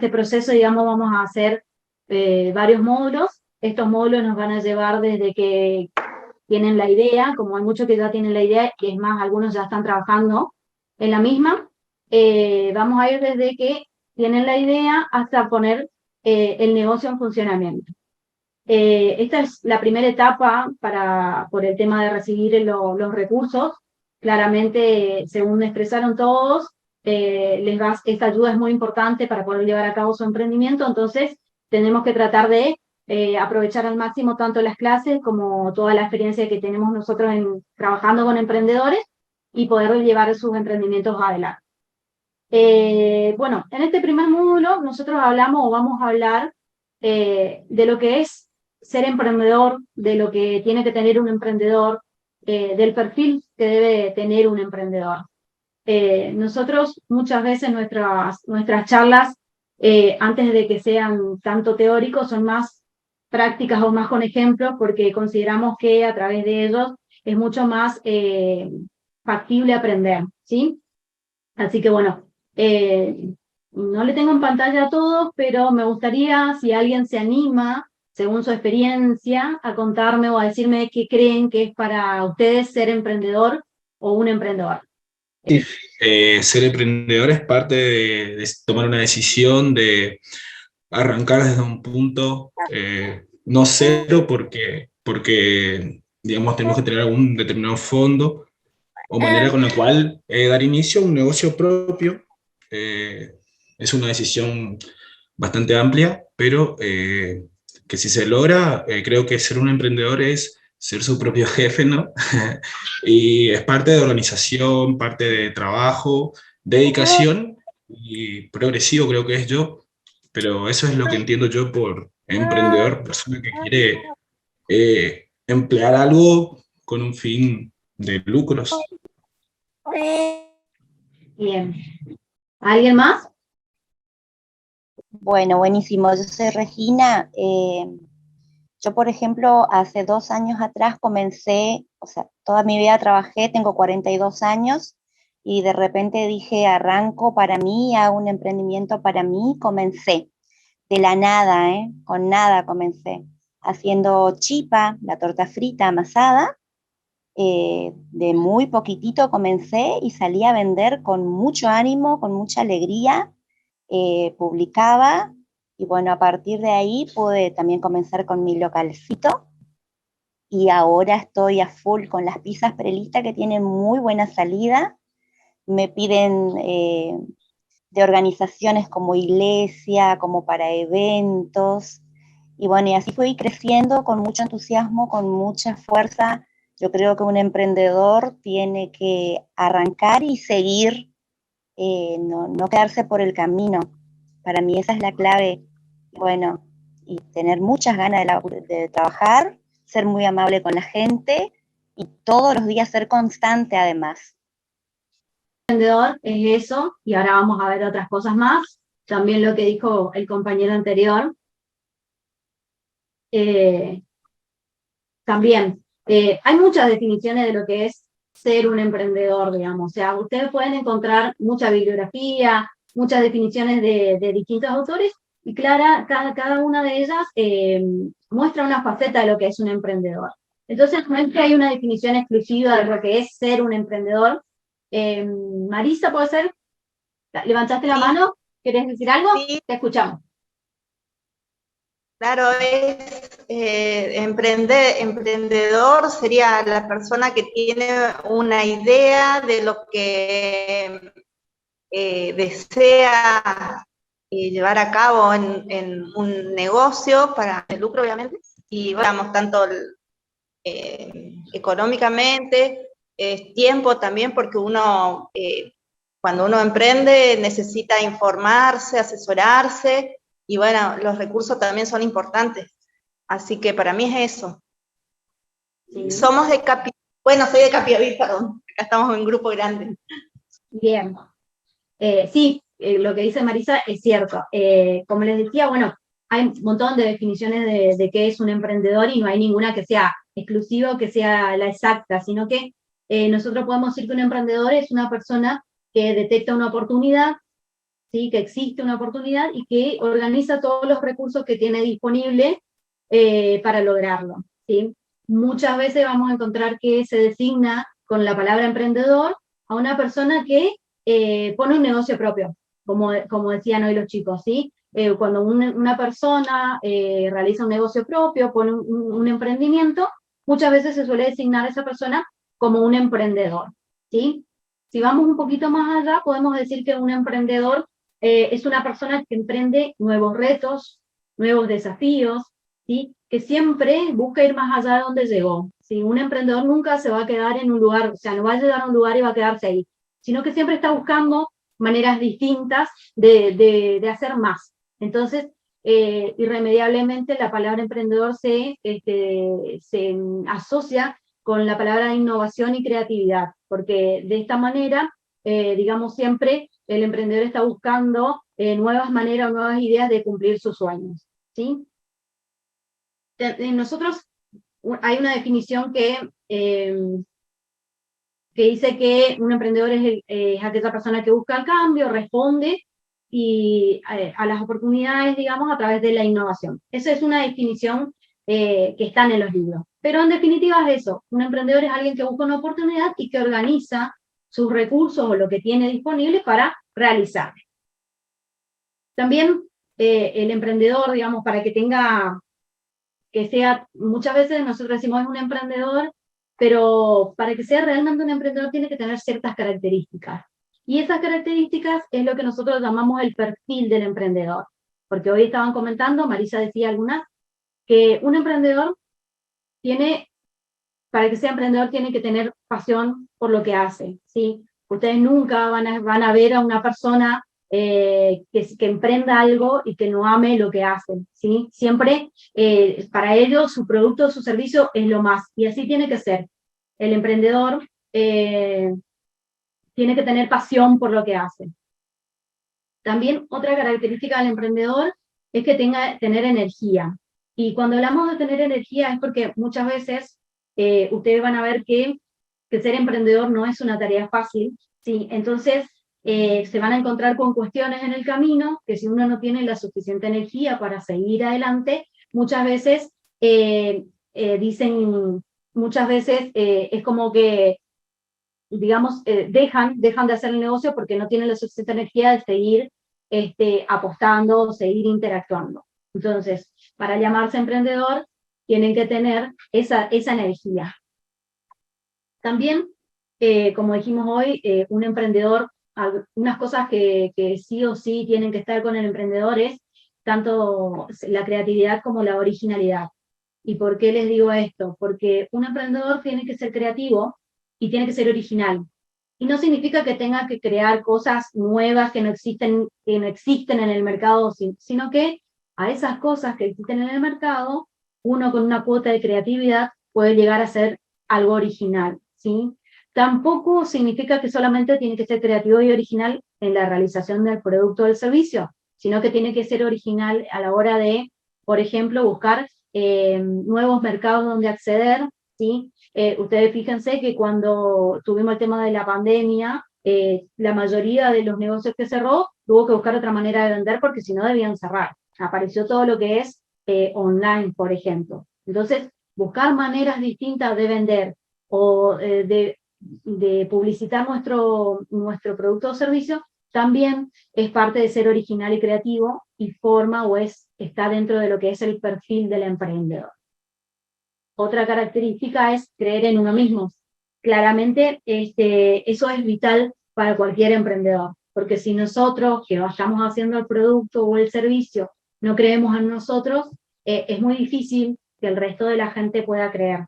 este proceso, digamos, vamos a hacer varios módulos. Estos módulos nos van a llevar desde que tienen la idea, como hay muchos que ya tienen la idea, y es más, algunos ya están trabajando en la misma. Vamos a ir desde que tienen la idea hasta poner el negocio en funcionamiento. Esta es la primera etapa por el tema de recibir los recursos. Claramente, según expresaron todos, esta ayuda es muy importante para poder llevar a cabo su emprendimiento, entonces tenemos que tratar de aprovechar al máximo tanto las clases como toda la experiencia que tenemos nosotros trabajando con emprendedores y poder llevar sus emprendimientos adelante. Bueno, en este primer módulo nosotros vamos a hablar de lo que es ser emprendedor, de lo que tiene que tener un emprendedor, del perfil que debe tener un emprendedor. Nosotros muchas veces nuestras charlas, antes de que sean tanto teóricos, son más prácticas o más con ejemplos, porque consideramos que a través de ellos es mucho más factible aprender, ¿sí? Así que bueno, no le tengo en pantalla a todos, pero me gustaría, si alguien se anima, según su experiencia, a contarme o a decirme qué creen que es para ustedes ser emprendedor o un emprendedor. Sí, ser emprendedor es parte de tomar una decisión, de arrancar desde un punto no cero, porque digamos, tenemos que tener algún determinado fondo o manera con la cual dar inicio a un negocio propio. Es una decisión bastante amplia, pero que si se logra, creo que ser un emprendedor es ser su propio jefe, ¿no? Y es parte de organización, parte de trabajo, dedicación y progresivo creo que es yo, pero eso es lo que entiendo yo por emprendedor, persona que quiere emplear algo con un fin de lucros. Bien. ¿Alguien más? Bueno, buenísimo. Yo soy Regina. Yo, por ejemplo, hace 2 años atrás comencé, o sea, toda mi vida trabajé, tengo 42 años, y de repente dije, arranco para mí, hago un emprendimiento para mí, comencé. De la nada, con nada comencé. Haciendo chipa, la torta frita amasada, de muy poquitito comencé y salí a vender con mucho ánimo, con mucha alegría, publicaba, y bueno, a partir de ahí pude también comenzar con mi localcito, y ahora estoy a full con las pizzas prelistas que tienen muy buena salida. Me piden de organizaciones como iglesia, como para eventos, y bueno, y así fui creciendo con mucho entusiasmo, con mucha fuerza. Yo creo que un emprendedor tiene que arrancar y seguir, no quedarse por el camino. Para mí esa es la clave. Bueno, y tener muchas ganas de trabajar, ser muy amable con la gente y todos los días ser constante además. Emprendedor es eso, y ahora vamos a ver otras cosas más. También lo que dijo el compañero anterior. También hay muchas definiciones de lo que es ser un emprendedor, digamos. O sea, ustedes pueden encontrar mucha bibliografía, muchas definiciones de distintos autores, y cada una de ellas muestra una faceta de lo que es un emprendedor. Entonces, no es que hay una definición exclusiva de lo que es ser un emprendedor. Marisa, ¿puede ser? ¿Levantaste la mano? ¿Querés decir algo? Sí. Te escuchamos. Claro, emprendedor sería la persona que tiene una idea de lo que desea llevar a cabo en un negocio para el lucro, obviamente, y vamos, tanto económicamente, tiempo también, porque uno, cuando uno emprende, necesita informarse, asesorarse, y bueno, los recursos también son importantes. Así que para mí es eso. Sí. Somos de bueno, soy de Capiaví, perdón. Acá estamos en un grupo grande. Bien. Sí, lo que dice Marisa es cierto. Como les decía, bueno, hay un montón de definiciones de qué es un emprendedor, y no hay ninguna que sea exclusiva o que sea la exacta, sino que nosotros podemos decir que un emprendedor es una persona que detecta una oportunidad, ¿sí? Que existe una oportunidad y que organiza todos los recursos que tiene disponible para lograrlo, ¿sí? Muchas veces vamos a encontrar que se designa con la palabra emprendedor a una persona que pone un negocio propio, como decían hoy los chicos, ¿sí? Cuando una persona realiza un negocio propio, pone un emprendimiento, muchas veces se suele designar a esa persona como un emprendedor, ¿sí? Si vamos un poquito más allá, podemos decir que un emprendedor es una persona que emprende nuevos retos, nuevos desafíos, ¿sí? Que siempre busca ir más allá de donde llegó, ¿sí? Un emprendedor nunca se va a quedar en un lugar, o sea, no va a llegar a un lugar y va a quedarse ahí, sino que siempre está buscando maneras distintas de hacer más. Entonces, irremediablemente la palabra emprendedor se asocia con la palabra innovación y creatividad, porque de esta manera, digamos, siempre el emprendedor está buscando nuevas maneras o nuevas ideas de cumplir sus sueños, ¿sí? Nosotros, hay una definición que dice que un emprendedor es aquella persona que busca el cambio, responde a las oportunidades, digamos, a través de la innovación. Esa es una definición que está en los libros. Pero en definitiva es eso, un emprendedor es alguien que busca una oportunidad y que organiza sus recursos o lo que tiene disponible para realizarlo. También el emprendedor, digamos, para que sea, muchas veces nosotros decimos es un emprendedor, pero para que sea realmente un emprendedor tiene que tener ciertas características. Y esas características es lo que nosotros llamamos el perfil del emprendedor. Porque hoy estaban comentando, Marisa decía algunas, que un emprendedor para que sea emprendedor tiene que tener pasión por lo que hace, ¿sí? Ustedes nunca van a ver a una persona que emprenda algo y que no ame lo que hacen, ¿sí? Siempre para ellos su producto o su servicio es lo más, y así tiene que ser. El emprendedor tiene que tener pasión por lo que hace. También otra característica del emprendedor es que tener energía. Y cuando hablamos de tener energía es porque muchas veces ustedes van a ver que ser emprendedor no es una tarea fácil, ¿sí? Entonces se van a encontrar con cuestiones en el camino que si uno no tiene la suficiente energía para seguir adelante, muchas veces es como que digamos, dejan de hacer el negocio porque no tienen la suficiente energía de seguir apostando, seguir interactuando. Entonces, para llamarse emprendedor, tienen que tener esa energía. También, como dijimos hoy, un emprendedor, unas cosas que sí o sí tienen que estar con el emprendedor es tanto la creatividad como la originalidad. ¿Y por qué les digo esto? Porque un emprendedor tiene que ser creativo y tiene que ser original. Y no significa que tenga que crear cosas nuevas que no existen en el mercado, sino que a esas cosas que existen en el mercado, uno con una cuota de creatividad puede llegar a ser algo original, ¿sí? Tampoco significa que solamente tiene que ser creativo y original en la realización del producto o del servicio, sino que tiene que ser original a la hora de, por ejemplo, buscar nuevos mercados donde acceder, ¿sí? Ustedes fíjense que cuando tuvimos el tema de la pandemia, la mayoría de los negocios que cerró tuvo que buscar otra manera de vender porque si no debían cerrar. Apareció todo lo que es online, por ejemplo. Entonces, buscar maneras distintas de vender o de publicitar nuestro producto o servicio también es parte de ser original y creativo y está dentro de lo que es el perfil del emprendedor. Otra característica es creer en uno mismo. Claramente eso es vital para cualquier emprendedor, porque si nosotros que estamos haciendo el producto o el servicio no creemos en nosotros, es muy difícil que el resto de la gente pueda creer.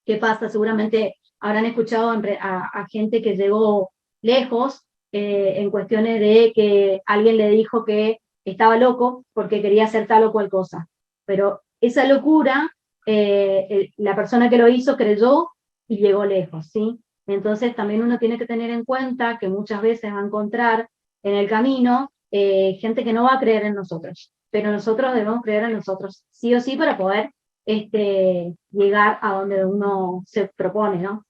¿Qué pasa? Seguramente habrán escuchado a gente que llegó lejos en cuestiones de que alguien le dijo que estaba loco porque quería hacer tal o cual cosa. Pero esa locura, la persona que lo hizo creyó y llegó lejos, ¿sí? Entonces también uno tiene que tener en cuenta que muchas veces va a encontrar en el camino gente que no va a creer en nosotros, pero nosotros debemos creer en nosotros sí o sí para poder llegar a donde uno se propone, ¿no?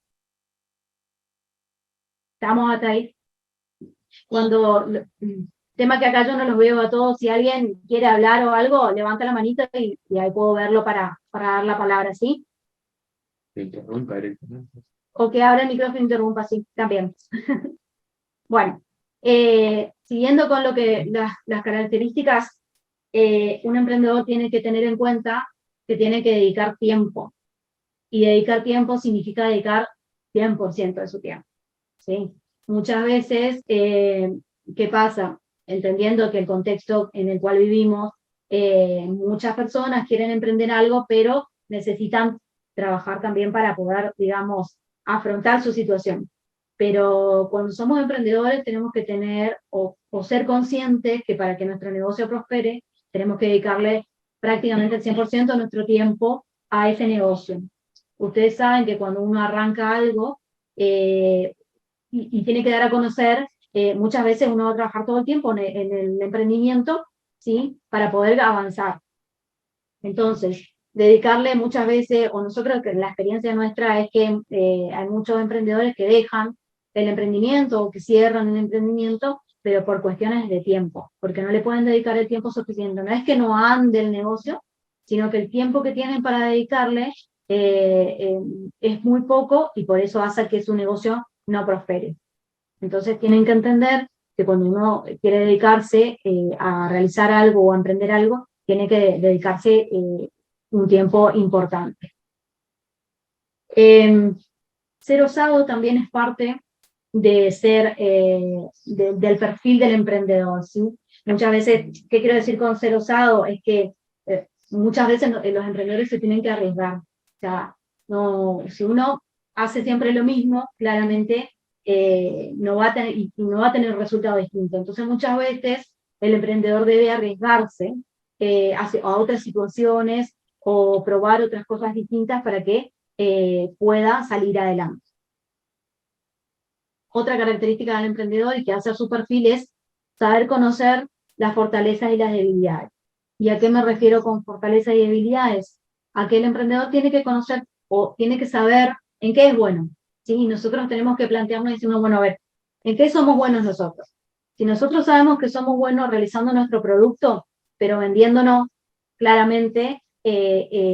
¿Estamos hasta ahí? Cuando, tema que acá yo no los veo a todos, si alguien quiere hablar o algo, levanta la manita y ahí puedo verlo para dar la palabra, ¿sí? O que abra el micrófono e interrumpa, sí, también. Bueno, siguiendo con lo que las características, un emprendedor tiene que tener en cuenta que tiene que dedicar tiempo. Y dedicar tiempo significa dedicar 100% de su tiempo, ¿sí? Muchas veces, ¿qué pasa? Entendiendo que el contexto en el cual vivimos, muchas personas quieren emprender algo, pero necesitan trabajar también para poder, digamos, afrontar su situación. Pero cuando somos emprendedores tenemos que tener o ser conscientes que para que nuestro negocio prospere, tenemos que dedicarle prácticamente el 100% de nuestro tiempo a ese negocio. Ustedes saben que cuando uno arranca algo y tiene que dar a conocer, muchas veces uno va a trabajar todo el tiempo en el emprendimiento, ¿sí? Para poder avanzar. Entonces, dedicarle muchas veces, o nosotros, que la experiencia nuestra es que hay muchos emprendedores que dejan el emprendimiento o que cierran el emprendimiento, pero por cuestiones de tiempo, porque no le pueden dedicar el tiempo suficiente. No es que no ande el negocio, sino que el tiempo que tienen para dedicarle es muy poco y por eso hace que su negocio no prospere. Entonces tienen que entender que cuando uno quiere dedicarse a realizar algo o a emprender algo, tiene que dedicarse un tiempo importante. Ser osado también es parte de ser, del perfil del emprendedor, ¿sí? Muchas veces, ¿qué quiero decir con ser osado? Es que muchas veces los emprendedores se tienen que arriesgar. O sea, no, si uno hace siempre lo mismo, claramente no va a tener resultado distinto. Entonces, muchas veces el emprendedor debe arriesgarse a otras situaciones o probar otras cosas distintas para que pueda salir adelante. Otra característica del emprendedor y que hace su perfil es saber conocer las fortalezas y las debilidades. ¿Y a qué me refiero con fortalezas y debilidades? A que el emprendedor tiene que conocer o tiene que saber en qué es bueno. ¿Sí? Nosotros tenemos que plantearnos y decirnos, bueno, a ver, ¿en qué somos buenos nosotros? Si nosotros sabemos que somos buenos realizando nuestro producto, pero vendiéndonos claramente,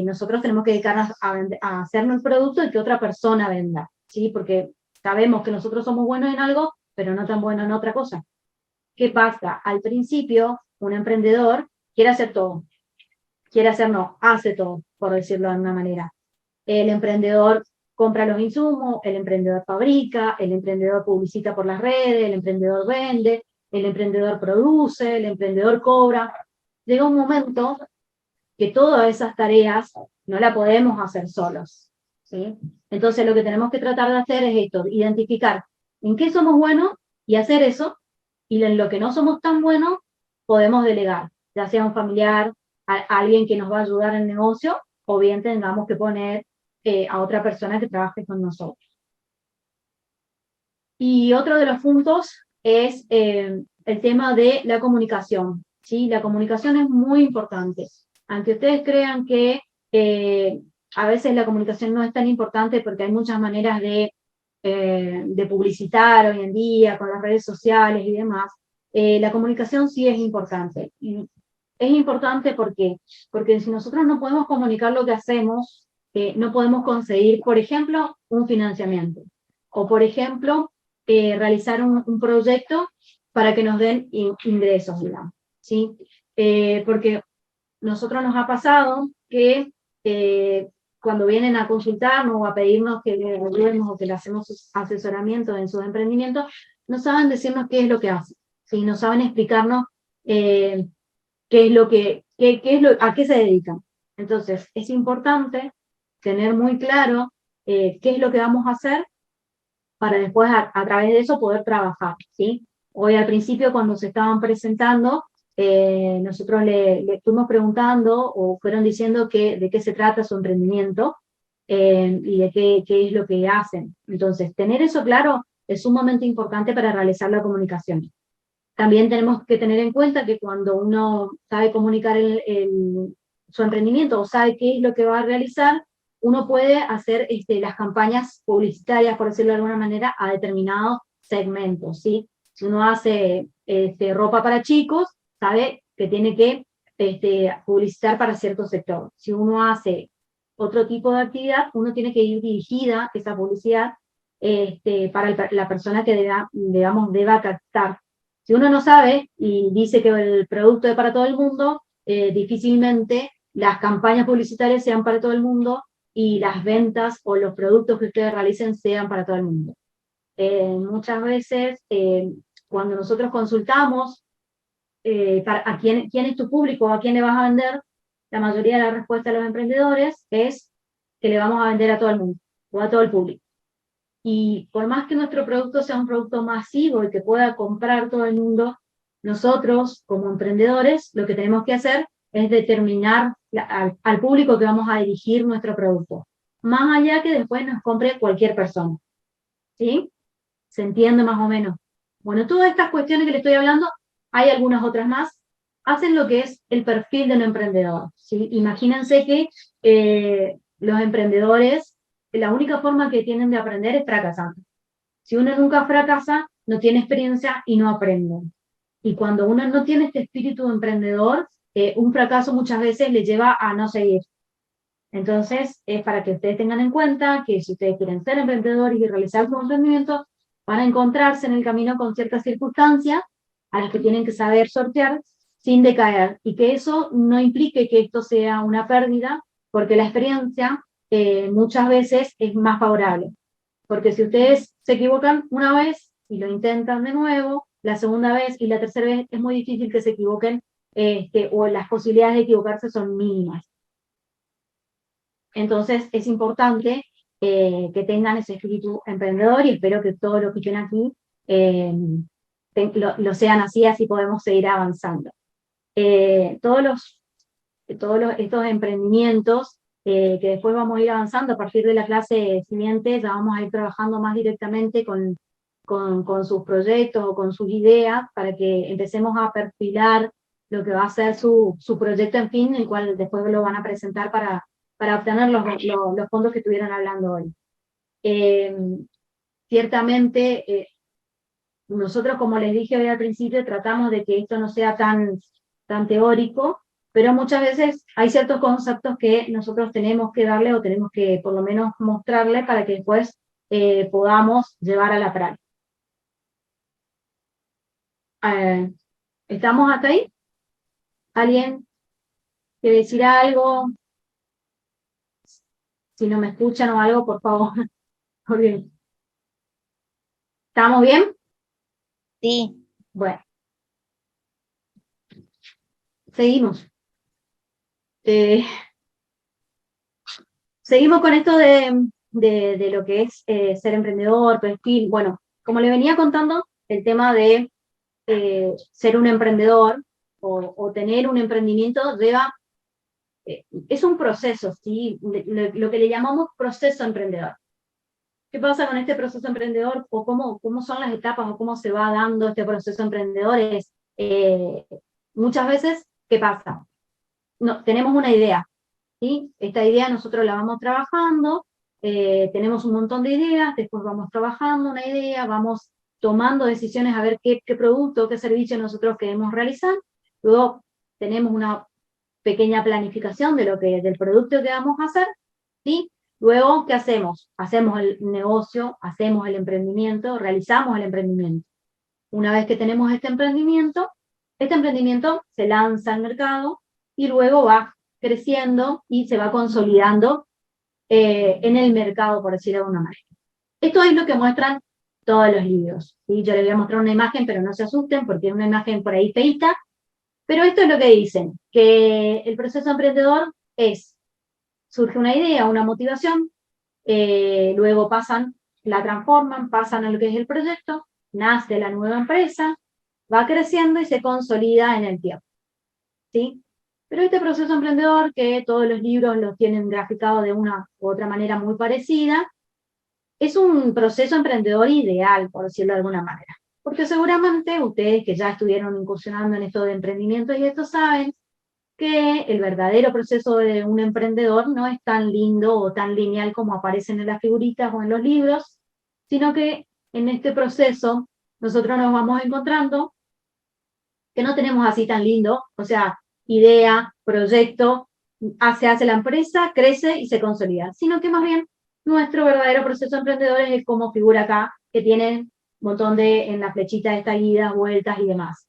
nosotros tenemos que dedicarnos a hacernos el producto y que otra persona venda, ¿sí? Porque sabemos que nosotros somos buenos en algo, pero no tan buenos en otra cosa. ¿Qué pasa? Al principio, un emprendedor quiere hacer todo. Quiere hacer, no, hace todo, por decirlo de una manera. El emprendedor compra los insumos, el emprendedor fabrica, el emprendedor publicita por las redes, el emprendedor vende, el emprendedor produce, el emprendedor cobra. Llega un momento que todas esas tareas no las podemos hacer solos, ¿sí? Entonces lo que tenemos que tratar de hacer es esto, identificar en qué somos buenos y hacer eso, y en lo que no somos tan buenos podemos delegar, ya sea un familiar, a alguien que nos va a ayudar en el negocio, o bien tengamos que poner a otra persona que trabaje con nosotros. Y otro de los puntos es el tema de la comunicación, ¿sí? La comunicación es muy importante. Aunque ustedes crean que a veces la comunicación no es tan importante porque hay muchas maneras de publicitar hoy en día con las redes sociales y demás, la comunicación sí es importante. Y es importante porque si nosotros no podemos comunicar lo que hacemos, no podemos conseguir, por ejemplo, un financiamiento. O, por ejemplo, realizar un proyecto para que nos den ingresos, digamos, ¿sí? Porque nosotros nos ha pasado que cuando vienen a consultarnos o a pedirnos que les ayudemos o que les hacemos asesoramiento en sus emprendimientos, no saben decirnos qué es lo que hacen, ¿sí? No saben explicarnos qué es lo que, a qué se dedican. Entonces, es importante tener muy claro qué es lo que vamos a hacer para después a través de eso poder trabajar, ¿sí? Hoy al principio cuando se estaban presentando, nosotros le fuimos preguntando o fueron diciendo de qué se trata su emprendimiento y de qué es lo que hacen. Entonces, tener eso claro es sumamente importante para realizar la comunicación. También tenemos que tener en cuenta que cuando uno sabe comunicar su emprendimiento o sabe qué es lo que va a realizar, uno puede hacer las campañas publicitarias, por decirlo de alguna manera, a determinados segmentos, ¿sí? Si uno hace ropa para chicos, sabe que tiene que publicitar para cierto sector. Si uno hace otro tipo de actividad, uno tiene que ir dirigida esa publicidad para la persona que deba captar. Si uno no sabe y dice que el producto es para todo el mundo, difícilmente las campañas publicitarias sean para todo el mundo y las ventas o los productos que ustedes realicen sean para todo el mundo. Muchas veces, cuando nosotros consultamos a quién es tu público, a quién le vas a vender, la mayoría de la respuesta de los emprendedores es que le vamos a vender a todo el mundo, o a todo el público. Y por más que nuestro producto sea un producto masivo y que pueda comprar todo el mundo, nosotros, como emprendedores, lo que tenemos que hacer es determinar al público que vamos a dirigir nuestro producto, más allá que después nos compre cualquier persona. ¿Sí? ¿Se entiende más o menos? Bueno, todas estas cuestiones que le estoy hablando, hay algunas otras más, hacen lo que es el perfil de un emprendedor. ¿Sí? Imagínense que los emprendedores, la única forma que tienen de aprender es fracasando. Si uno nunca fracasa, no tiene experiencia y no aprende. Y cuando uno no tiene este espíritu emprendedor, un fracaso muchas veces le lleva a no seguir. Entonces, es para que ustedes tengan en cuenta que si ustedes quieren ser emprendedores y realizar su emprendimiento, van a encontrarse en el camino con ciertas circunstancias a las que tienen que saber sortear sin decaer, y que eso no implique que esto sea una pérdida, porque la experiencia muchas veces es más favorable. Porque si ustedes se equivocan una vez y lo intentan de nuevo, la segunda vez y la tercera vez es muy difícil que se equivoquen, o las posibilidades de equivocarse son mínimas. Entonces es importante que tengan ese espíritu emprendedor, y espero que todos los que estén aquí lo sean así podemos seguir avanzando. Todos estos emprendimientos que después vamos a ir avanzando a partir de la clase siguiente, ya vamos a ir trabajando más directamente con sus proyectos o con sus ideas, para que empecemos a perfilar lo que va a ser su proyecto, en fin, el cual después lo van a presentar para obtener los fondos que estuvieron hablando hoy. Ciertamente, nosotros, como les dije hoy al principio, tratamos de que esto no sea tan teórico, pero muchas veces hay ciertos conceptos que nosotros tenemos que darle, o tenemos que por lo menos mostrarle, para que después podamos llevar a la práctica. ¿Estamos hasta ahí? ¿Alguien quiere decir algo? Si no me escuchan o algo, por favor. Porque... ¿Estamos bien? Sí. Bueno. Seguimos. Seguimos con esto de lo que es ser emprendedor, perfil. Bueno, como le venía contando, el tema de ser un emprendedor o tener un emprendimiento lleva... es un proceso, ¿sí? Lo que le llamamos proceso emprendedor. ¿Qué pasa con este proceso emprendedor? ¿O cómo son las etapas? ¿O cómo se va dando este proceso emprendedor? Muchas veces, ¿qué pasa? No, tenemos una idea, ¿sí? Esta idea nosotros la vamos trabajando, tenemos un montón de ideas, después vamos trabajando una idea, vamos tomando decisiones a ver qué producto, qué servicio nosotros queremos realizar, luego tenemos una pequeña planificación del producto que vamos a hacer, ¿sí? Luego, ¿qué hacemos? Hacemos el negocio, hacemos el emprendimiento, realizamos el emprendimiento. Una vez que tenemos este emprendimiento se lanza al mercado y luego va creciendo y se va consolidando en el mercado, por decirlo de alguna manera. Esto es lo que muestran todos los libros, ¿sí? Yo les voy a mostrar una imagen, pero no se asusten porque es una imagen por ahí feita, pero esto es lo que dicen, que el proceso emprendedor surge una idea, una motivación, luego la transforman, pasan a lo que es el proyecto, nace la nueva empresa, va creciendo y se consolida en el tiempo, ¿sí? Pero este proceso emprendedor, que todos los libros lo tienen graficado de una u otra manera muy parecida, es un proceso emprendedor ideal, por decirlo de alguna manera. Porque seguramente ustedes que ya estuvieron incursionando en esto de emprendimiento y esto saben que el verdadero proceso de un emprendedor no es tan lindo o tan lineal como aparecen en las figuritas o en los libros, sino que en este proceso nosotros nos vamos encontrando que no tenemos así tan lindo, o sea, idea, proyecto, se hace la empresa, crece y se consolida, sino que más bien nuestro verdadero proceso emprendedor es como figura acá, que tiene un montón de, en la flechita esta idas, vueltas y demás.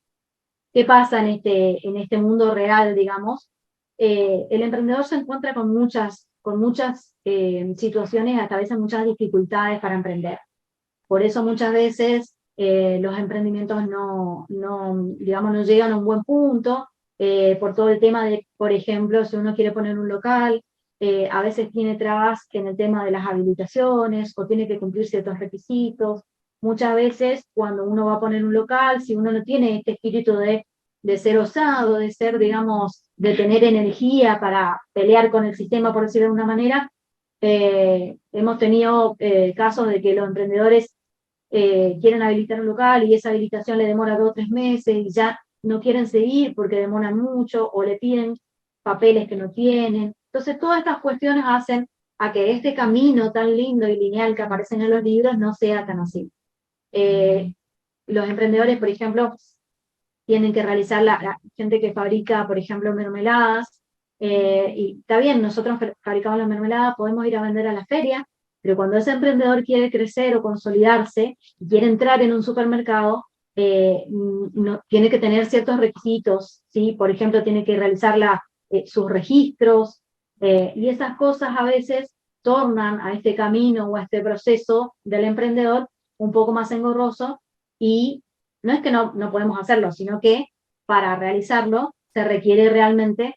¿Qué pasa en este mundo real, digamos? El emprendedor se encuentra con muchas situaciones, hasta a veces muchas dificultades para emprender. Por eso muchas veces los emprendimientos digamos, no llegan a un buen punto, por todo el tema de, por ejemplo, si uno quiere poner un local, a veces tiene trabas en el tema de las habilitaciones, o tiene que cumplir ciertos requisitos. Muchas veces cuando uno va a poner un local, si uno no tiene este espíritu de ser osado, de ser, digamos, de tener energía para pelear con el sistema, por decirlo de una manera, hemos tenido casos de que los emprendedores quieren habilitar un local y esa habilitación le demora 2 o 3 meses y ya no quieren seguir porque demoran mucho o le piden papeles que no tienen. Entonces todas estas cuestiones hacen a que este camino tan lindo y lineal que aparecen en los libros no sea tan así. Los emprendedores, por ejemplo, tienen que realizar la gente que fabrica, por ejemplo, mermeladas, y está bien, nosotros fabricamos las mermeladas, podemos ir a vender a la feria, pero cuando ese emprendedor quiere crecer o consolidarse, y quiere entrar en un supermercado, tiene que tener ciertos requisitos, ¿sí? Por ejemplo, tiene que realizar sus registros, y esas cosas a veces tornan a este camino o a este proceso del emprendedor un poco más engorroso, y no es que no podemos hacerlo, sino que para realizarlo se requiere realmente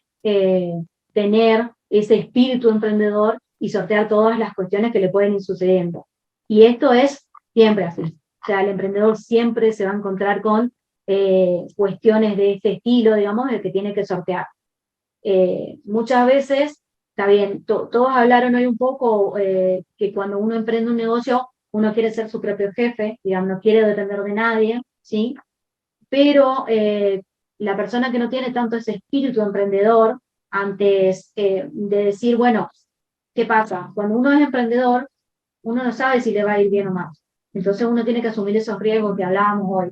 tener ese espíritu emprendedor y sortear todas las cuestiones que le pueden ir sucediendo. Y esto es siempre así. O sea, el emprendedor siempre se va a encontrar con cuestiones de este estilo, digamos, el que tiene que sortear. Muchas veces, está bien, todos hablaron hoy un poco que cuando uno emprende un negocio, uno quiere ser su propio jefe, digamos, no quiere depender de nadie, ¿sí? Pero la persona que no tiene tanto ese espíritu emprendedor, antes de decir, bueno, ¿qué pasa? Cuando uno es emprendedor, uno no sabe si le va a ir bien o mal. Entonces uno tiene que asumir esos riesgos que hablábamos hoy,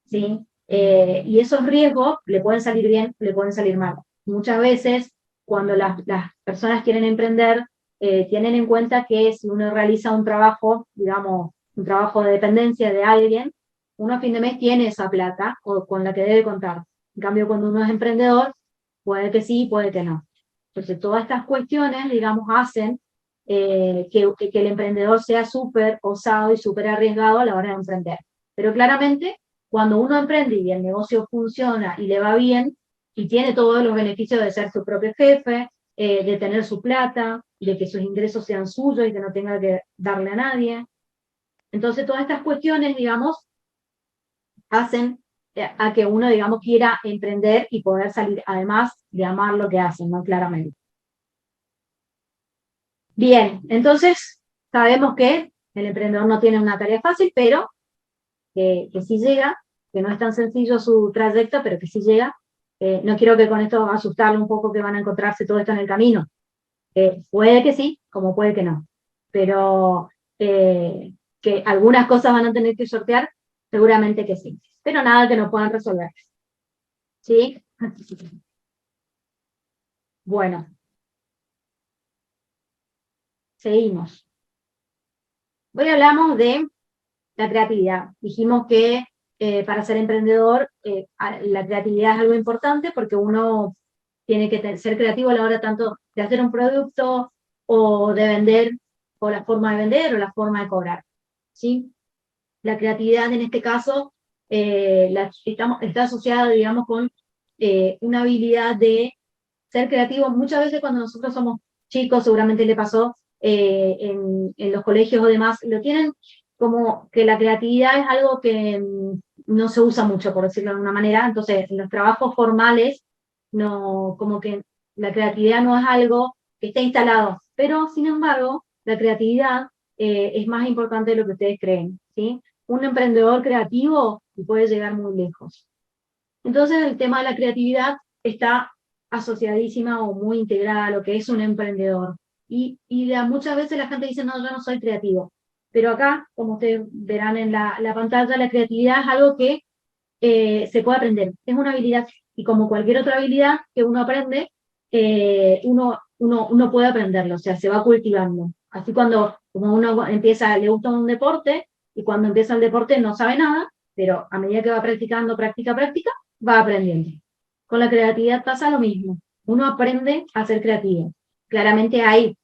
¿sí? Y esos riesgos le pueden salir bien, le pueden salir mal. Muchas veces, cuando las personas quieren emprender, tienen en cuenta que si uno realiza un trabajo, digamos, un trabajo de dependencia de alguien, uno a fin de mes tiene esa plata con la que debe contar. En cambio, cuando uno es emprendedor, puede que sí, puede que no. Entonces, todas estas cuestiones, digamos, hacen que el emprendedor sea súper osado y súper arriesgado a la hora de emprender. Pero claramente, cuando uno emprende y el negocio funciona y le va bien, y tiene todos los beneficios de ser su propio jefe, de tener su plata, de que sus ingresos sean suyos y que no tenga que darle a nadie. Entonces, todas estas cuestiones, digamos, hacen a que uno, digamos, quiera emprender y poder salir, además de amar lo que hacen, ¿no? Claramente. Bien, entonces, sabemos que el emprendedor no tiene una tarea fácil, pero que sí llega, que no es tan sencillo su trayecto, pero que sí llega. No quiero que con esto asustarle un poco que van a encontrarse todo esto en el camino. Puede que sí, como puede que no. Pero que algunas cosas van a tener que sortear, seguramente que sí. Pero nada que no puedan resolver. ¿Sí? Bueno. Seguimos. Hoy hablamos de la creatividad. Dijimos que para ser emprendedor la creatividad es algo importante porque uno tiene que ser creativo a la hora tanto de hacer un producto o de vender, o la forma de vender o la forma de cobrar. ¿Sí? La creatividad en este caso está asociada, digamos, con una habilidad de ser creativo. Muchas veces cuando nosotros somos chicos, seguramente le pasó en los colegios o demás, lo tienen como que la creatividad es algo que no se usa mucho, por decirlo de alguna manera. Entonces, en los trabajos formales, no, como que la creatividad no es algo que esté instalado, pero sin embargo, la creatividad es más importante de lo que ustedes creen, ¿sí? Un emprendedor creativo puede llegar muy lejos. Entonces, el tema de la creatividad está asociadísima o muy integrada a lo que es un emprendedor. Y muchas veces la gente dice, no, yo no soy creativo. pero acá, como ustedes verán en la pantalla, la creatividad es algo que se puede aprender, es una habilidad, y como cualquier otra habilidad que uno aprende, uno puede aprenderlo, o sea, se va cultivando. Así como uno empieza, le gusta un deporte, y cuando empieza el deporte no sabe nada, pero a medida que va practicando, práctica, va aprendiendo. Con la creatividad pasa lo mismo, uno aprende a ser creativo. Claramente hay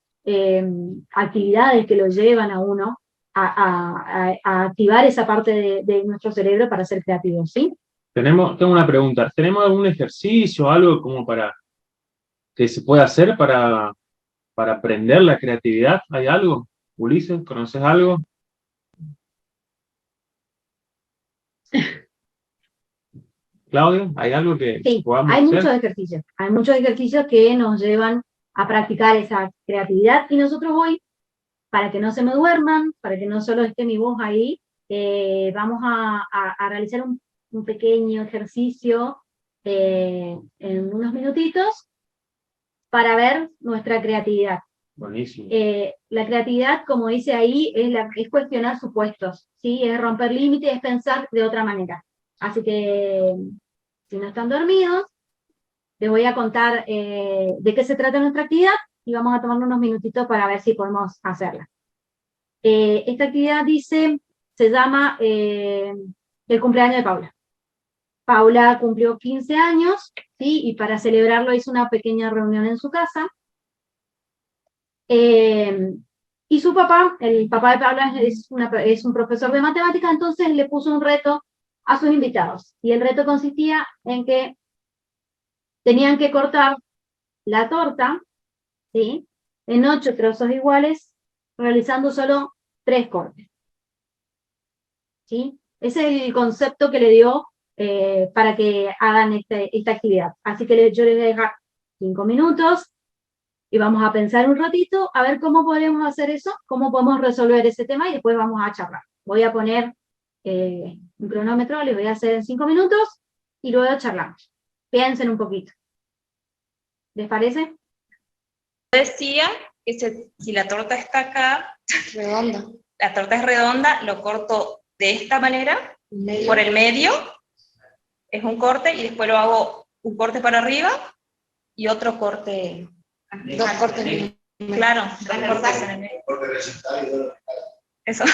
actividades que lo llevan a uno a activar esa parte de nuestro cerebro para ser creativo, ¿sí? Tengo una pregunta. ¿Tenemos algún ejercicio, algo como que se pueda hacer para aprender la creatividad? ¿Hay algo? Ulises, ¿conoces algo? Claudia, ¿hay algo que Sí, podamos hay hacer? muchos ejercicios que nos llevan a practicar esa creatividad, y nosotros hoy, para que no se me duerman, para que no solo esté mi voz ahí, vamos a realizar un pequeño ejercicio en unos minutitos para ver nuestra creatividad. Buenísimo. La creatividad, como dice ahí, es cuestionar supuestos, ¿sí? Es romper límites, es pensar de otra manera. Así que, si no están dormidos, les voy a contar de qué se trata nuestra actividad, y vamos a tomar unos minutitos para ver si podemos hacerla. Esta actividad se llama el cumpleaños de Paula. Paula cumplió 15 años, ¿sí? Y para celebrarlo hizo una pequeña reunión en su casa. Y su papá, el papá de Paula, es un profesor de matemáticas, entonces le puso un reto a sus invitados. Y el reto consistía en que tenían que cortar la torta, ¿sí?, en 8 trozos iguales, realizando solo 3 cortes. ¿Sí? Ese es el concepto que le dio para que hagan esta actividad. Así que yo les voy a dejar 5 minutos y vamos a pensar un ratito a ver cómo podemos hacer eso, cómo podemos resolver ese tema, y después vamos a charlar. Voy a poner un cronómetro, les voy a hacer en 5 minutos y luego charlamos. Piensen un poquito. ¿Les parece? Decía que si la torta está acá, redonda, la torta es redonda, lo corto de esta manera, por el medio, es un corte, y después lo hago un corte para arriba y otro corte. Dos cortes. Claro, dos cortes en el medio. Eso.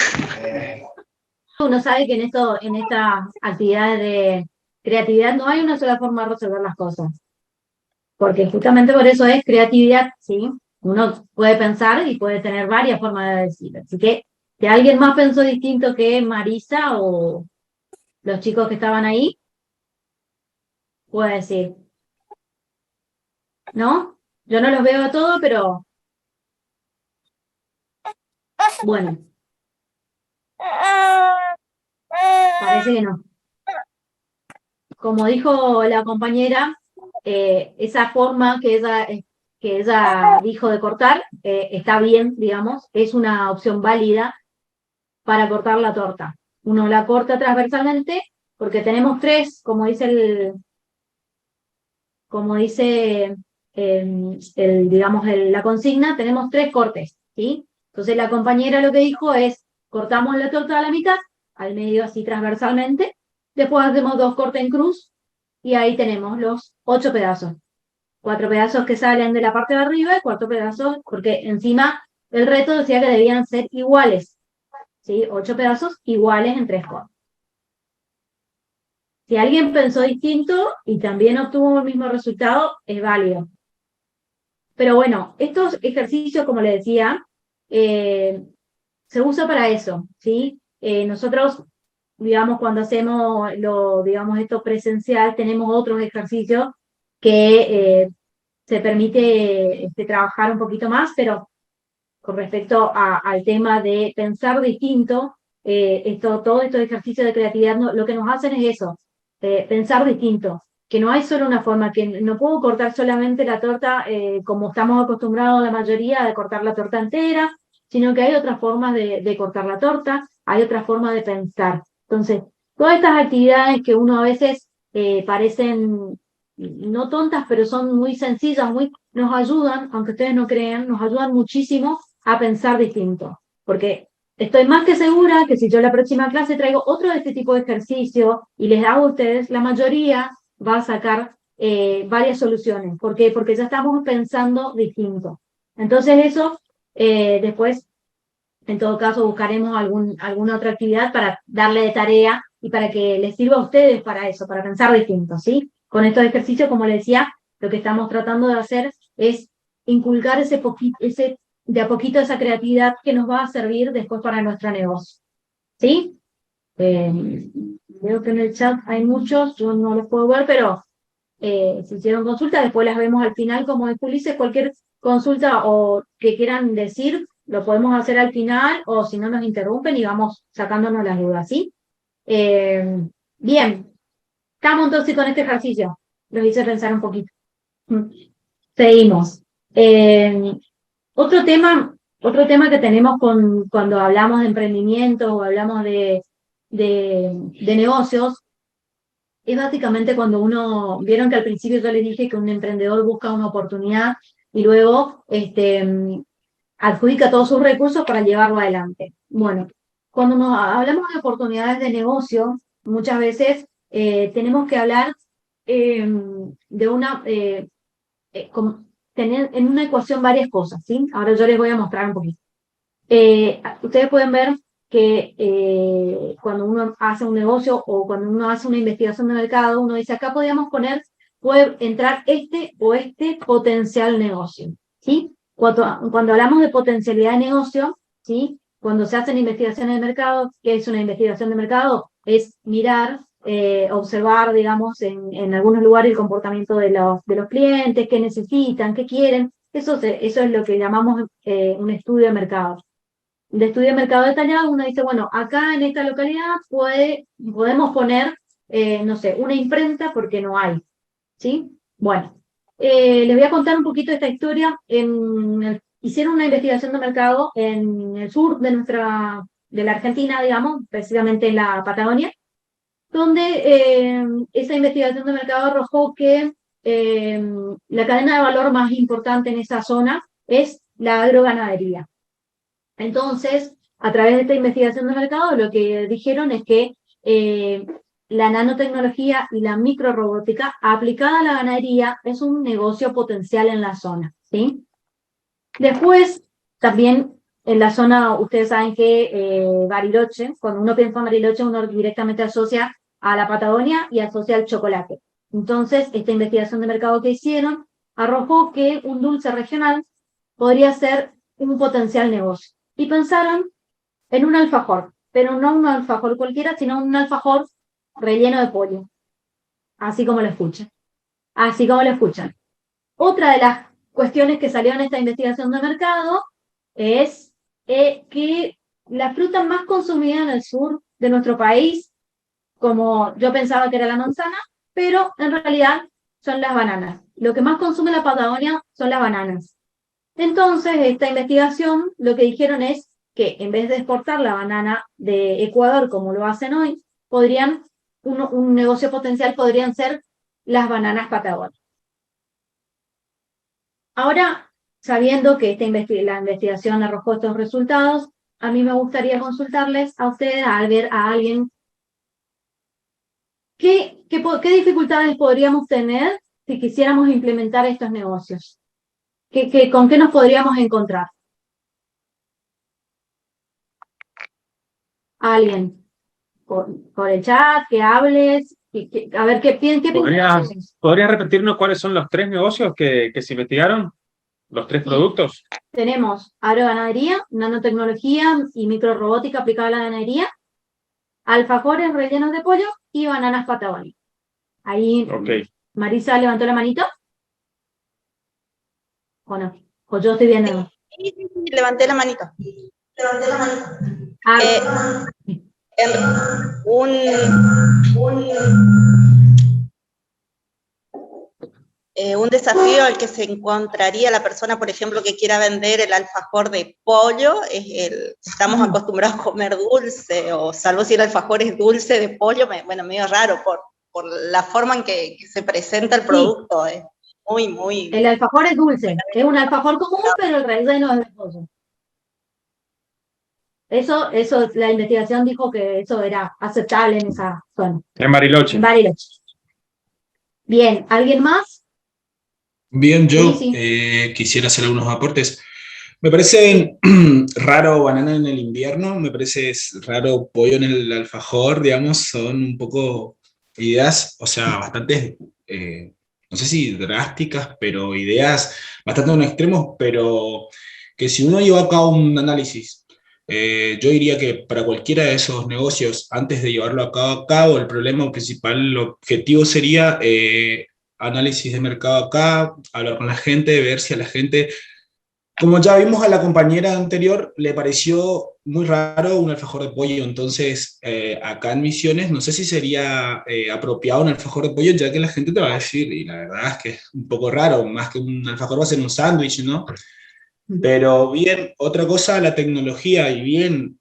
Uno sabe que en estas actividades de creatividad no hay una sola forma de resolver las cosas. Porque justamente por eso es creatividad, ¿sí? Uno puede pensar y puede tener varias formas de decir. Así que alguien más pensó distinto que Marisa o los chicos que estaban ahí, puede decir. ¿No? Yo no los veo a todos, pero bueno. Parece que no. Como dijo la compañera, esa forma que ella dijo de cortar está bien, digamos, es una opción válida para cortar la torta. Uno la corta transversalmente porque tenemos 3, como dice la consigna, tenemos 3 cortes, ¿sí? Entonces la compañera lo que dijo es, cortamos la torta a la mitad, al medio así transversalmente, después hacemos 2 cortes en cruz, y ahí tenemos los 8 pedazos. 4 pedazos que salen de la parte de arriba y 4 pedazos, porque encima el reto decía que debían ser iguales, ¿sí? 8 pedazos iguales en 3 cortes. Si alguien pensó distinto y también obtuvo el mismo resultado, es válido. Pero bueno, estos ejercicios, como les decía, se usa para eso, ¿sí? Nosotros, digamos, cuando hacemos esto presencial, tenemos otros ejercicios que se permite trabajar un poquito más, pero con respecto al tema de pensar distinto, todos estos ejercicios de creatividad lo que nos hacen es eso, pensar distinto, que no hay solo una forma, que no puedo cortar solamente la torta como estamos acostumbrados la mayoría de cortar la torta entera, sino que hay otras formas de cortar la torta, hay otras formas de pensar. Entonces, todas estas actividades que uno a veces parecen no tontas, pero son muy sencillas, nos ayudan, aunque ustedes no crean, nos ayudan muchísimo a pensar distinto, porque estoy más que segura que si yo la próxima clase traigo otro de este tipo de ejercicio y les hago a ustedes, la mayoría va a sacar varias soluciones. ¿Por qué? Porque ya estamos pensando distinto. Entonces eso, después, en todo caso, buscaremos alguna otra actividad para darle de tarea y para que les sirva a ustedes para eso, para pensar distinto, ¿sí? Con estos ejercicios, como les decía, lo que estamos tratando de hacer es inculcar de a poquito esa creatividad que nos va a servir después para nuestro negocio, ¿sí? Veo que en el chat hay muchos, yo no los puedo ver, pero si hicieron consulta, después las vemos al final, como dijo Ulises, cualquier consulta o que quieran decir, lo podemos hacer al final, o si no nos interrumpen y vamos sacándonos las dudas, ¿sí? Bien, estamos entonces con este ejercicio, los hice pensar un poquito. Seguimos. Otro tema que tenemos cuando hablamos de emprendimiento o hablamos de negocios, es básicamente cuando vieron que al principio yo les dije que un emprendedor busca una oportunidad y luego adjudica todos sus recursos para llevarlo adelante. Bueno, cuando hablamos de oportunidades de negocio, muchas veces tenemos que hablar de tener en una ecuación varias cosas, ¿sí? Ahora yo les voy a mostrar un poquito. Ustedes pueden ver que cuando uno hace un negocio o cuando uno hace una investigación de mercado, uno dice, acá podríamos puede entrar este o este potencial negocio, ¿sí? Cuando hablamos de potencialidad de negocio, ¿sí? Cuando se hacen investigaciones de mercado, ¿qué es una investigación de mercado? Es mirar, observar, digamos, en algunos lugares el comportamiento de los clientes, qué necesitan, qué quieren. Eso es lo que llamamos un estudio de mercado. De estudio de mercado detallado, uno dice, bueno, acá en esta localidad podemos poner, no sé, una imprenta porque no hay, ¿sí? Bueno, les voy a contar un poquito esta historia. Hicieron una investigación de mercado en el sur de la Argentina, digamos, precisamente en la Patagonia, donde esa investigación de mercado arrojó que la cadena de valor más importante en esa zona es la agroganadería. Entonces, a través de esta investigación de mercado, lo que dijeron es que la nanotecnología y la microrobótica aplicada a la ganadería es un negocio potencial en la zona, ¿sí? Después, también en la zona, ustedes saben que Bariloche, cuando uno piensa en Bariloche, uno directamente asocia a la Patagonia y asocia al chocolate. Entonces, esta investigación de mercado que hicieron arrojó que un dulce regional podría ser un potencial negocio. Y pensaron en un alfajor, pero no un alfajor cualquiera, sino un alfajor relleno de pollo. Así como lo escuchan. Así como lo escuchan. Otra de las cuestiones que salió en esta investigación de mercado es que la fruta más consumida en el sur de nuestro país, como yo pensaba que era la manzana, pero en realidad son las bananas. Lo que más consume la Patagonia son las bananas. Entonces, esta investigación lo que dijeron es que en vez de exportar la banana de Ecuador como lo hacen hoy, un negocio potencial podrían ser las bananas patagónicas. Ahora, sabiendo que la investigación arrojó estos resultados, a mí me gustaría consultarles a ustedes, a ver a alguien, ¿qué dificultades podríamos tener si quisiéramos implementar estos negocios? ¿Con qué nos podríamos encontrar? Alguien por el chat, que hables, a ver qué piensas. ¿Podrías repetirnos cuáles son los 3 negocios que se investigaron? ¿Los 3 productos? Tenemos agroganadería, nanotecnología y microrobótica aplicada a la ganadería, alfajores rellenos de pollo y bananas patagónicas. Ahí Marisa levantó la manito. ¿O no? ¿O yo estoy viendo? Sí, levanté la manito. Un desafío al que se encontraría la persona, por ejemplo, que quiera vender el alfajor de pollo, estamos acostumbrados a comer dulce, o salvo si el alfajor es dulce de pollo, medio raro por la forma en que se presenta el producto. Sí. Muy... El alfajor es dulce, es un alfajor común, pero el relleno es de pollo. Eso, la investigación dijo que eso era aceptable en esa zona. En Bariloche. En Bariloche. Bien, ¿alguien más? Bien, yo Sí. quisiera hacer algunos aportes. Me parece raro banana en el invierno, me parece raro pollo en el alfajor, digamos, son un poco ideas, o sea, bastante, no sé si drásticas, pero ideas bastante en extremos, pero que si uno lleva a cabo un análisis, yo diría que para cualquiera de esos negocios, antes de llevarlo a cabo, el problema principal, el objetivo sería análisis de mercado acá, hablar con la gente, ver si a la gente, como ya vimos a la compañera anterior, le pareció muy raro un alfajor de pollo, entonces acá en Misiones no sé si sería apropiado un alfajor de pollo, ya que la gente te va a decir, y la verdad es que es un poco raro, más que un alfajor va a ser un sándwich, ¿no? Pero bien, otra cosa, la tecnología, y bien,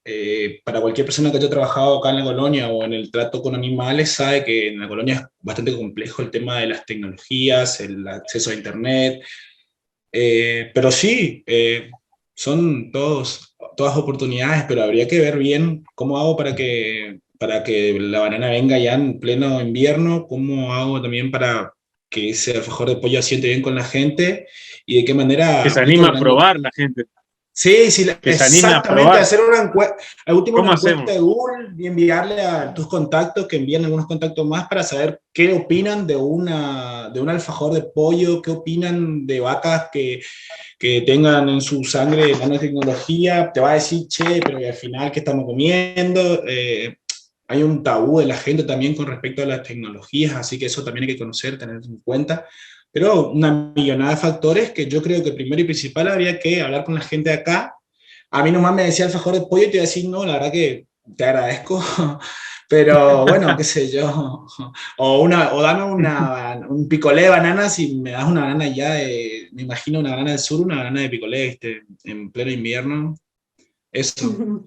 para cualquier persona que haya trabajado acá en la colonia o en el trato con animales, sabe que en la colonia es bastante complejo el tema de las tecnologías, el acceso a Internet, pero sí, son todas oportunidades, pero habría que ver bien cómo hago para que la banana venga ya en pleno invierno, cómo hago también para que ese alfajor de pollo asiente bien con la gente y de qué Que manera se aplico anima a la... probar la gente. Sí, sí, Que se anime a exactamente, probar. hacer una encuesta, al último ¿Cómo una encuesta hacemos? de Google y enviarle a tus contactos, que envíen algunos contactos más para saber qué opinan de de un alfajor de pollo, qué opinan de vacas que tengan en su sangre nanotecnología, te va a decir, che, pero al final, ¿qué estamos comiendo? Hay un tabú de la gente también con respecto a las tecnologías, así que eso también hay que conocer, tener en cuenta. Pero una millonada de factores que yo creo que primero y principal habría que hablar con la gente de acá. A mí nomás me decía alfajor de pollo y te iba a decir, no, la verdad que te agradezco, pero bueno, qué sé yo. O dame un picolé de bananas y me das una banana ya de, me imagino una banana del sur, una banana de picolé en pleno invierno. Eso.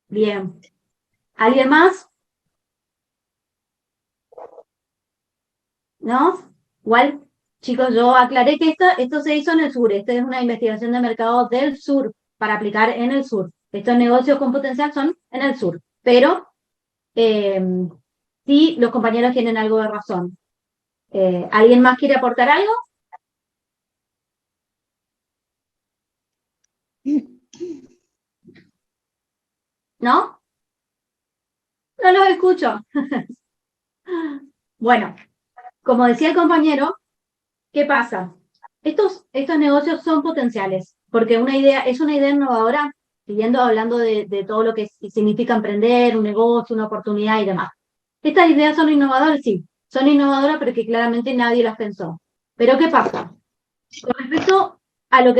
Bien. ¿Alguien más? ¿No? Igual, chicos, yo aclaré que esto se hizo en el sur. Esta es una investigación de mercado del sur para aplicar en el sur. Estos negocios con potencial son en el sur. Pero eh, sí, los compañeros tienen algo de razón. ¿Alguien más quiere aportar algo? ¿No? No los escucho. Bueno, como decía el compañero, ¿qué pasa? Estos negocios son potenciales, porque es una idea innovadora, siguiendo hablando de todo lo que significa emprender, un negocio, una oportunidad y demás. Estas ideas son innovadoras, sí, son innovadoras porque claramente nadie las pensó. Pero ¿qué pasa? Con respecto a lo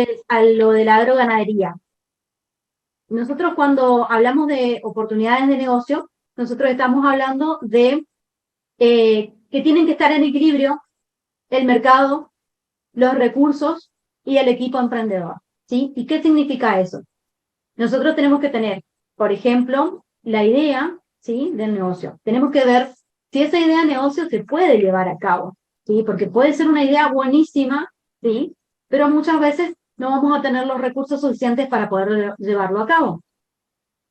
de la agroganadería, nosotros cuando hablamos de oportunidades de negocio, nosotros estamos hablando de que tienen que estar en equilibrio el mercado, los recursos y el equipo emprendedor, ¿sí? ¿Y qué significa eso? Nosotros tenemos que tener, por ejemplo, la idea, ¿sí?, del negocio. Tenemos que ver si esa idea de negocio se puede llevar a cabo, ¿sí? Porque puede ser una idea buenísima, ¿sí? Pero muchas veces no vamos a tener los recursos suficientes para poder llevarlo a cabo.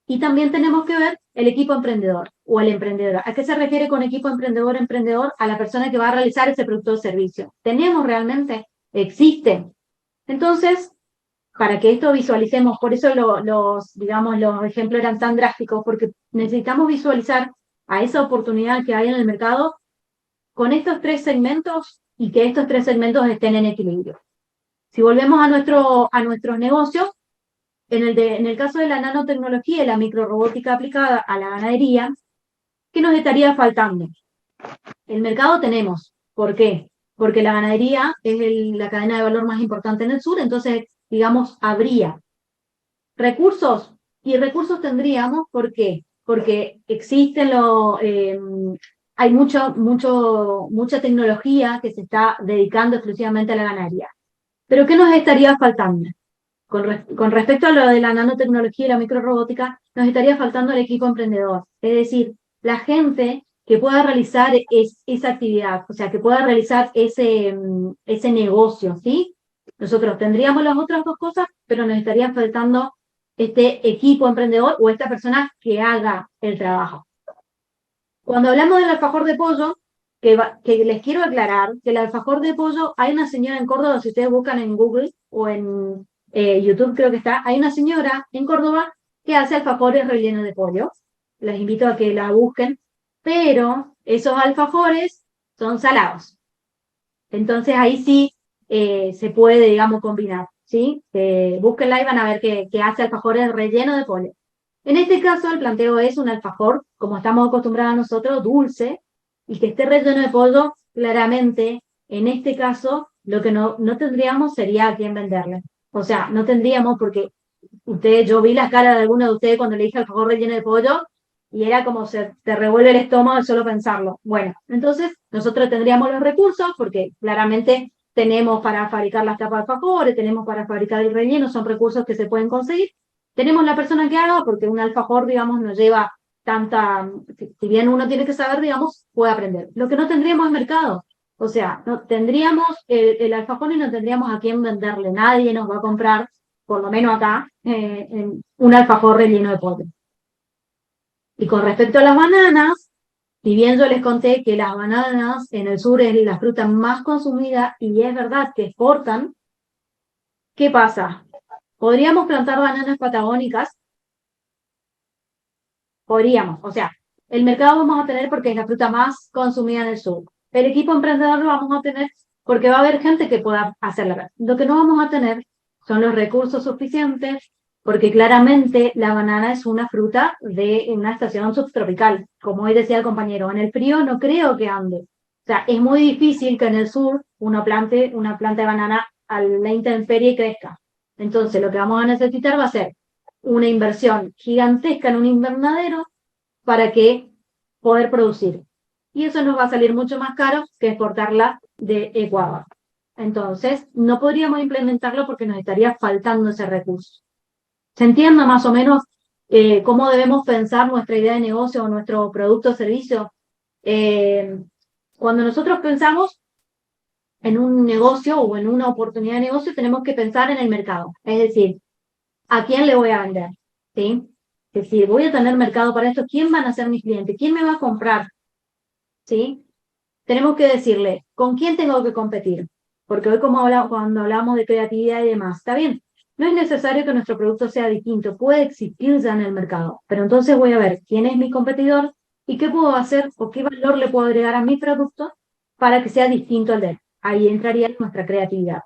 Y también tenemos que ver el equipo emprendedor o el emprendedor. ¿A qué se refiere con equipo emprendedor? Emprendedor a la persona que va a realizar ese producto o servicio. ¿Tenemos realmente? ¿Existe? Entonces, para que esto visualicemos, por eso digamos, los ejemplos eran tan drásticos, porque necesitamos visualizar a esa oportunidad que hay en el mercado con estos tres segmentos y que estos tres segmentos estén en equilibrio. Si volvemos a nuestros negocios, en el caso de la nanotecnología y la microrobótica aplicada a la ganadería, ¿qué nos estaría faltando? El mercado tenemos. ¿Por qué? Porque la ganadería es la cadena de valor más importante en el sur, entonces, digamos, habría recursos, y recursos tendríamos, ¿por qué? Porque existen hay mucha tecnología que se está dedicando exclusivamente a la ganadería. Pero ¿qué nos estaría faltando? Con respecto a lo de la nanotecnología y la microrobótica, nos estaría faltando el equipo emprendedor. Es decir, la gente que pueda realizar esa actividad, o sea, que pueda realizar ese negocio, ¿sí? Nosotros tendríamos las otras dos cosas, pero nos estaría faltando este equipo emprendedor o esta persona que haga el trabajo. Cuando hablamos del alfajor de pollo, que les quiero aclarar que el alfajor de pollo, hay una señora en Córdoba, si ustedes buscan en Google o en YouTube creo que está, hay una señora en Córdoba que hace alfajores rellenos de pollo. Les invito a que la busquen, pero esos alfajores son salados. Entonces ahí sí se puede, digamos, combinar, ¿sí? Búsquenla y van a ver que hace alfajores rellenos de pollo. En este caso, el planteo es un alfajor, como estamos acostumbrados nosotros, dulce, y que esté relleno de pollo, claramente, en este caso, lo que no tendríamos sería a quién venderle. O sea, no tendríamos, porque yo vi la cara de alguno de ustedes cuando le dije alfajor relleno de pollo, y era como se te revuelve el estómago de solo pensarlo. Bueno, entonces nosotros tendríamos los recursos, porque claramente tenemos para fabricar las tapas de alfajores, tenemos para fabricar el relleno, son recursos que se pueden conseguir. Tenemos la persona que haga, porque un alfajor, digamos, no lleva tanta, si bien uno tiene que saber, digamos, puede aprender. Lo que no tendríamos es mercado. O sea, no tendríamos el alfajor y no tendríamos a quién venderle. Nadie nos va a comprar, por lo menos acá, un alfajor relleno de pollo. Y con respecto a las bananas, si bien yo les conté que las bananas en el sur es la fruta más consumida y es verdad que exportan, ¿qué pasa? ¿Podríamos plantar bananas patagónicas? Podríamos, o sea, el mercado vamos a tener porque es la fruta más consumida en el sur. El equipo emprendedor lo vamos a tener porque va a haber gente que pueda hacerla. Lo que no vamos a tener son los recursos suficientes porque claramente la banana es una fruta de una estación subtropical. Como hoy decía el compañero, en el frío no creo que ande. O sea, es muy difícil que en el sur uno plante una planta de banana a la intemperie y crezca. Entonces, lo que vamos a necesitar va a ser una inversión gigantesca en un invernadero para que poder producir. Y eso nos va a salir mucho más caro que exportarla de Ecuador. Entonces, no podríamos implementarlo porque nos estaría faltando ese recurso. ¿Se entiende más o menos cómo debemos pensar nuestra idea de negocio o nuestro producto o servicio? Cuando nosotros pensamos en un negocio o en una oportunidad de negocio, tenemos que pensar en el mercado. Es decir, ¿a quién le voy a vender? ¿Sí? Es decir, voy a tener mercado para esto, ¿quién van a ser mis clientes? ¿Quién me va a comprar? ¿Sí? Tenemos que decirle, ¿con quién tengo que competir? Porque hoy cuando hablamos de creatividad y demás, está bien, no es necesario que nuestro producto sea distinto, puede existir ya en el mercado, pero entonces voy a ver quién es mi competidor y qué puedo hacer o qué valor le puedo agregar a mi producto para que sea distinto al de él. Ahí entraría nuestra creatividad.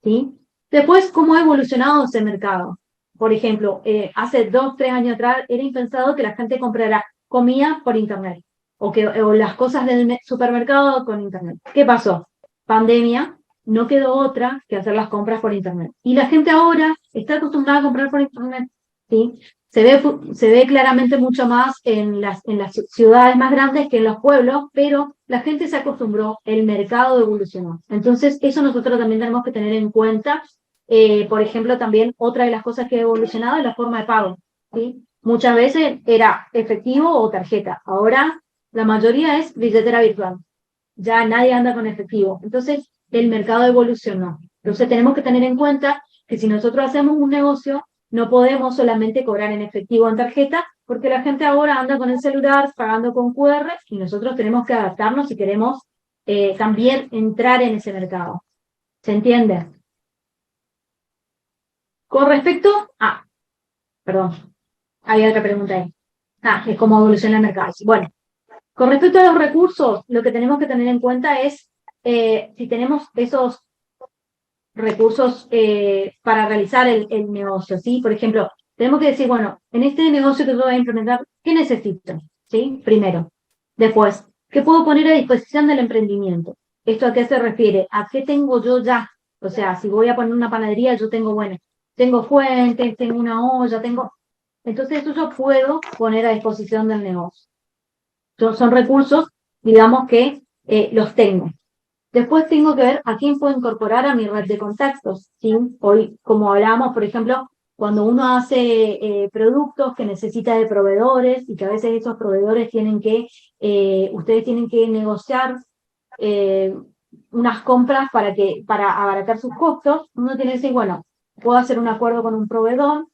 ¿Sí? Después, ¿cómo ha evolucionado ese mercado? Por ejemplo, hace 2, 3 años atrás era impensado que la gente comprara comida por internet o las cosas del supermercado con internet. ¿Qué pasó? Pandemia, no quedó otra que hacer las compras por internet. Y la gente ahora está acostumbrada a comprar por internet. ¿Sí? Se ve claramente mucho más en las ciudades más grandes que en los pueblos, pero la gente se acostumbró, el mercado evolucionó. Entonces, eso nosotros también tenemos que tener en cuenta. Por ejemplo, también otra de las cosas que ha evolucionado es la forma de pago. ¿Sí? Muchas veces era efectivo o tarjeta. Ahora la mayoría es billetera virtual. Ya nadie anda con efectivo. Entonces, el mercado evolucionó. Entonces, tenemos que tener en cuenta que si nosotros hacemos un negocio, no podemos solamente cobrar en efectivo o en tarjeta, porque la gente ahora anda con el celular pagando con QR y nosotros tenemos que adaptarnos si queremos también entrar en ese mercado. ¿Se entiende? Con respecto a... Perdón, había otra pregunta ahí. Es cómo evoluciona el mercado. Bueno, con respecto a los recursos, lo que tenemos que tener en cuenta es si tenemos esos recursos para realizar el negocio, ¿sí? Por ejemplo, tenemos que decir, bueno, en este negocio que yo voy a implementar, ¿qué necesito? ¿Sí? Primero. Después, ¿qué puedo poner a disposición del emprendimiento? ¿Esto a qué se refiere? ¿A qué tengo yo ya? O sea, si voy a poner una panadería, yo tengo, bueno, tengo fuentes, tengo una olla, tengo... Entonces, eso yo puedo poner a disposición del negocio. Son recursos, digamos, que los tengo. Después tengo que ver a quién puedo incorporar a mi red de contactos. ¿Sí? Hoy, como hablábamos, por ejemplo, cuando uno hace productos que necesita de proveedores y que a veces esos proveedores tienen que, ustedes tienen que negociar unas compras para abaratar sus costos, uno tiene que decir, bueno, puedo hacer un acuerdo con un proveedor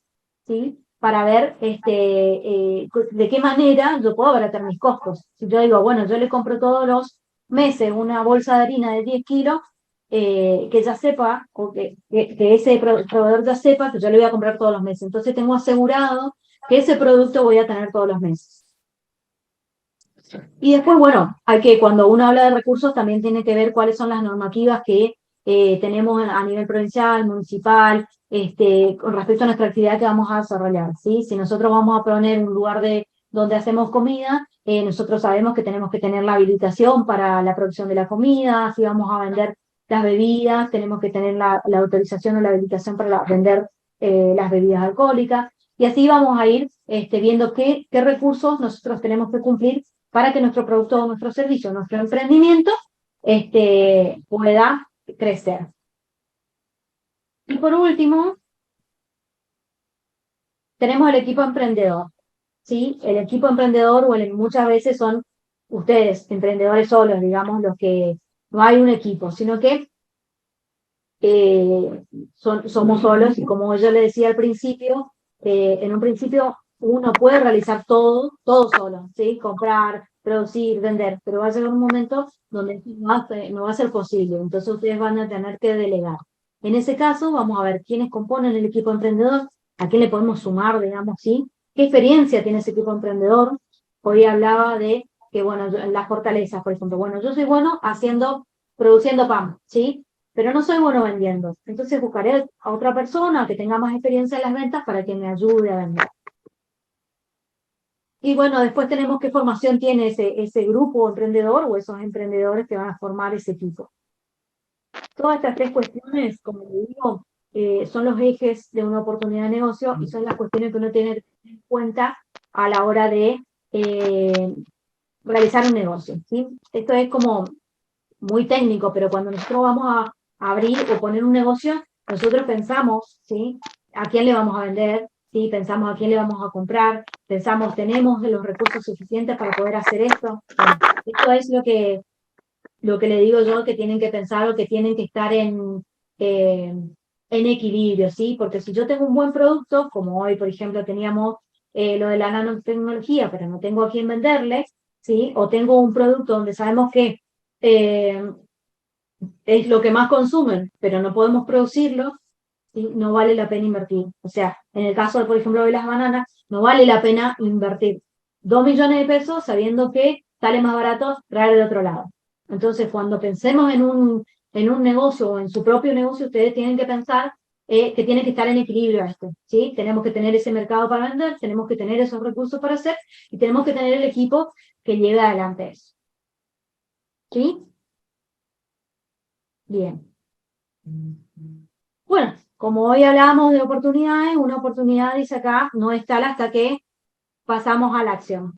¿sí? Para ver de qué manera yo puedo abaratar mis costos. Si yo digo, bueno, yo le compro todos los meses una bolsa de harina de 10 kilos, que ya sepa, o que ese proveedor ya sepa que yo le voy a comprar todos los meses. Entonces tengo asegurado que ese producto voy a tener todos los meses. Y después, bueno, cuando uno habla de recursos, también tiene que ver cuáles son las normativas que tenemos a nivel provincial, municipal, con respecto a nuestra actividad que vamos a desarrollar, ¿sí? Si nosotros vamos a poner un lugar donde hacemos comida, nosotros sabemos que tenemos que tener la habilitación para la producción de la comida. Si vamos a vender las bebidas, tenemos que tener la autorización o la habilitación para vender las bebidas alcohólicas, y así vamos a ir viendo qué recursos nosotros tenemos que cumplir para que nuestro producto, nuestro servicio, nuestro emprendimiento pueda crecer. Y por último, tenemos el equipo emprendedor, ¿sí? El equipo emprendedor, muchas veces son ustedes, emprendedores solos, digamos, los que no hay un equipo, sino que somos solos, y como yo le decía al principio, en un principio uno puede realizar todo solo, ¿sí? Comprar, producir, vender, pero va a llegar un momento donde no va a ser posible, entonces ustedes van a tener que delegar. En ese caso, vamos a ver quiénes componen el equipo emprendedor, a quién le podemos sumar, digamos, ¿sí? ¿Qué experiencia tiene ese equipo emprendedor? Hoy hablaba de que, bueno, las fortalezas, por ejemplo, bueno, yo soy bueno produciendo pan, ¿sí? Pero no soy bueno vendiendo. Entonces buscaré a otra persona que tenga más experiencia en las ventas para que me ayude a vender. Y bueno, después tenemos qué formación tiene ese grupo emprendedor o esos emprendedores que van a formar ese equipo. Todas estas tres cuestiones, como le digo, son los ejes de una oportunidad de negocio, y son las cuestiones que uno tiene que tener en cuenta a la hora de realizar un negocio, ¿sí? Esto es como muy técnico, pero cuando nosotros vamos a abrir o poner un negocio, nosotros pensamos, ¿sí? ¿A quién le vamos a vender? ¿Sí? Pensamos a quién le vamos a comprar, pensamos, ¿tenemos los recursos suficientes para poder hacer esto? Bueno, esto es lo que le digo yo, que tienen que pensar, o que tienen que estar en equilibrio, ¿sí? Porque si yo tengo un buen producto, como hoy, por ejemplo, teníamos lo de la nanotecnología, pero no tengo a quién venderle, ¿sí? O tengo un producto donde sabemos que es lo que más consumen, pero no podemos producirlo, ¿sí? No vale la pena invertir. O sea, en el caso, por ejemplo, de las bananas, no vale la pena invertir 2 millones de pesos sabiendo que sale más barato traer de otro lado. Entonces, cuando pensemos en un negocio o en su propio negocio, ustedes tienen que pensar que tiene que estar en equilibrio esto, ¿sí? Tenemos que tener ese mercado para vender, tenemos que tener esos recursos para hacer, y tenemos que tener el equipo que lleve adelante eso. ¿Sí? Bien. Bueno, como hoy hablábamos de oportunidades, una oportunidad, dice acá, no es tal hasta que pasamos a la acción.